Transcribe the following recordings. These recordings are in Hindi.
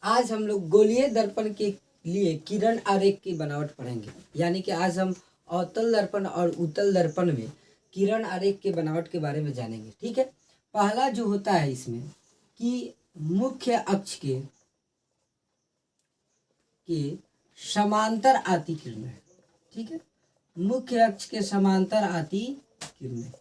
आज हम लोग गोलीय दर्पण के लिए किरण आरेख की बनावट पढ़ेंगे। यानी कि आज हम अवतल दर्पण और उत्तल दर्पण में किरण आरेख के बनावट के बारे में जानेंगे। ठीक है। पहला जो होता है इसमें कि मुख्य अक्ष के समांतर आती किरणें। ठीक है। मुख्य अक्ष के समांतर आती किरणें।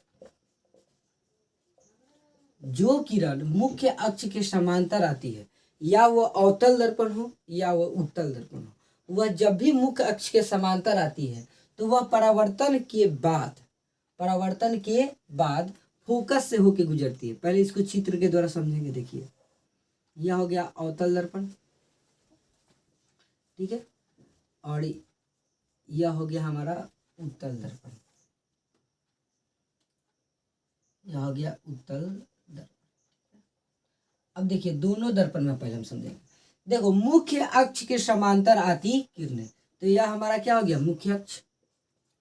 जो किरण मुख्य अक्ष के समांतर आती है, या वह अवतल दर्पण हो या वह उत्तल दर्पण हो, वह जब भी मुख्य अक्ष के समांतर आती है तो वह परावर्तन के बाद फोकस से होकर गुजरती है। पहले इसको चित्र के द्वारा समझेंगे। देखिए, यह हो गया अवतल दर्पण, ठीक है, और यह हो गया हमारा उत्तल दर्पण। यह हो गया उत्तल दर्पण। अब देखिए दोनों दर्पण में पहले हम समझेंगे। देखो, मुख्य अक्ष के समांतर आती किरणें, तो यह हमारा क्या हो गया, मुख्य अक्ष।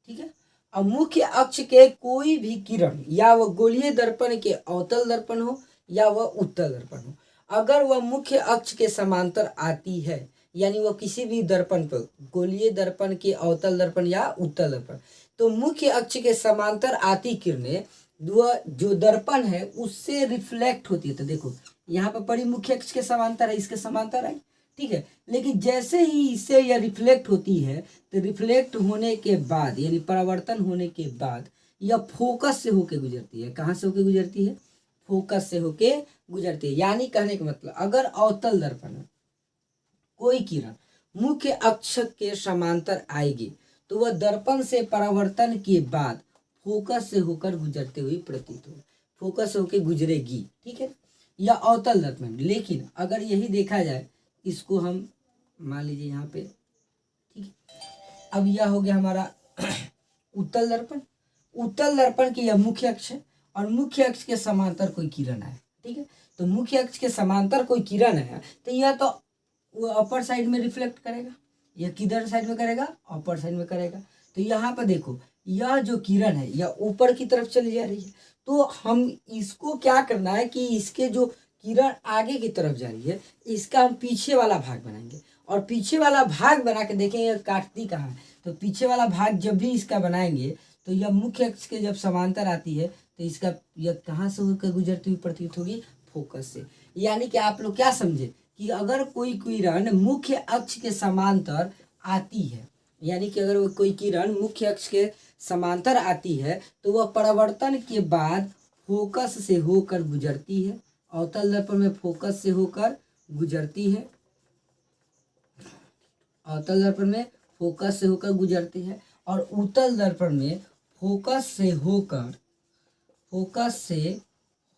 ठीक है। अब मुख्य अक्ष के कोई भी किरण, या वह गोलीय दर्पण के अवतल दर्पण हो या वह उत्तल दर्पण हो, अगर वह मुख्य अक्ष के समांतर आती है, यानी वह किसी भी दर्पण पर, गोलीय दर्पण के अवतल दर्पण या उत्तल दर्पण, तो मुख्य अक्ष के समांतर आती किरणें वह जो दर्पण है उससे रिफ्लेक्ट होती है। तो देखो यहाँ पर पड़ी मुख्य अक्ष के समांतर है, इसके समांतर है, ठीक है। लेकिन जैसे ही इससे यह रिफ्लेक्ट होती है तो रिफ्लेक्ट होने के बाद, यानी परावर्तन होने के बाद, यह फोकस से होके गुजरती है। कहाँ से होके गुजरती है? फोकस से होके गुजरती है। यानी कहने का मतलब, अगर अवतल दर्पण में कोई किरण मुख्य अक्ष के समांतर आएगी तो वह दर्पण से परावर्तन के बाद फोकस से होकर गुजरते हुए प्रतीत हो, फोकस से होकर गुजरेगी। ठीक है, यह अवतल दर्पण। लेकिन अगर यही देखा जाए, इसको हम मान लीजिए यहाँ पे, ठीक है, अब यह हो गया हमारा उत्तल दर्पण। उत्तल दर्पण की यह मुख्य अक्ष है और मुख्य अक्ष के समांतर कोई किरण है। ठीक है, तो मुख्य अक्ष के समांतर कोई किरण है तो यह तो वो अपर साइड में रिफ्लेक्ट करेगा। यह किधर साइड में करेगा? अपर साइड में करेगा। तो यहाँ पर देखो, यह जो किरण है यह ऊपर की तरफ चली जा रही है, तो हम इसको क्या करना है कि इसके जो किरण आगे की तरफ जा रही है, इसका हम पीछे वाला भाग बनाएंगे। और पीछे वाला भाग बना के देखेंगे काटती कहाँ है। तो पीछे वाला भाग जब भी इसका बनाएंगे तो यह मुख्य अक्ष के जब समांतर आती है तो इसका यह कहाँ से होकर गुजरती हुई प्रतीत होगी? फोकस से। यानी कि आप लोग क्या समझे कि अगर कोई किरण मुख्य अक्ष के समांतर आती है, यानी कि अगर कोई किरण मुख्य अक्ष के समांतर आती है तो वह परावर्तन के बाद फोकस से होकर गुजरती है। अवतल दर्पण में फोकस से होकर गुजरती है, अवतल दर्पण में फोकस से होकर गुजरती है, और उत्तल दर्पण में फोकस से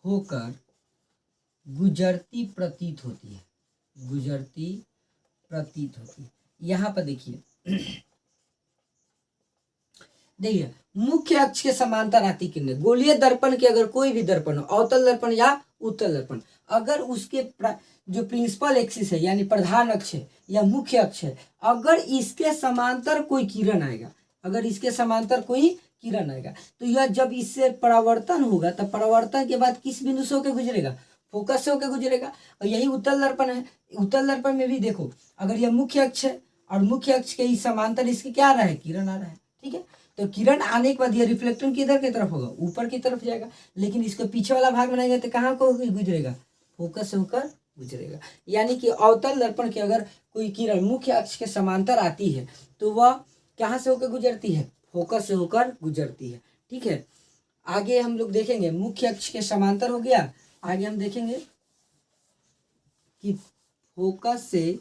होकर गुजरती प्रतीत होती है, गुजरती प्रतीत होती है। यहाँ पर देखिए देखिए, मुख्य अक्ष के समांतर आती किरणें, गोलीय दर्पण के अगर कोई भी दर्पण हो, अवतल दर्पण या उत्तल दर्पण, अगर उसके जो प्रिंसिपल एक्सिस है यानी प्रधान अक्ष है या मुख्य अक्ष है, अगर इसके समांतर कोई किरण आएगा, अगर इसके समांतर कोई किरण आएगा तो यह जब इससे परावर्तन होगा तब परावर्तन के बाद किस बिंदु से होकर गुजरेगा? फोकस से होकर गुजरेगा। और यही उत्तल दर्पण है। उत्तल दर्पण में भी देखो, अगर यह मुख्य अक्ष है और मुख्य अक्ष के इस समांतर इसके क्या आ रहा है? किरण आ रहा है। ठीक है, तो किरण आने के बाद यह रिफ्लेक्टन किधर की तरफ होगा? ऊपर की तरफ जाएगा। लेकिन इसके पीछे वाला भाग बनाएंगे तो कहाँ को गुजरेगा? फोकस से होकर गुजरेगा। यानी कि अवतल दर्पण की अगर कोई किरण मुख्य अक्ष के समांतर आती है तो वह कहाँ से होकर गुजरती है? फोकस से होकर गुजरती है। ठीक है, आगे हम लोग देखेंगे मुख्य अक्ष के समांतर हो गया। आगे हम देखेंगे कि फोकस से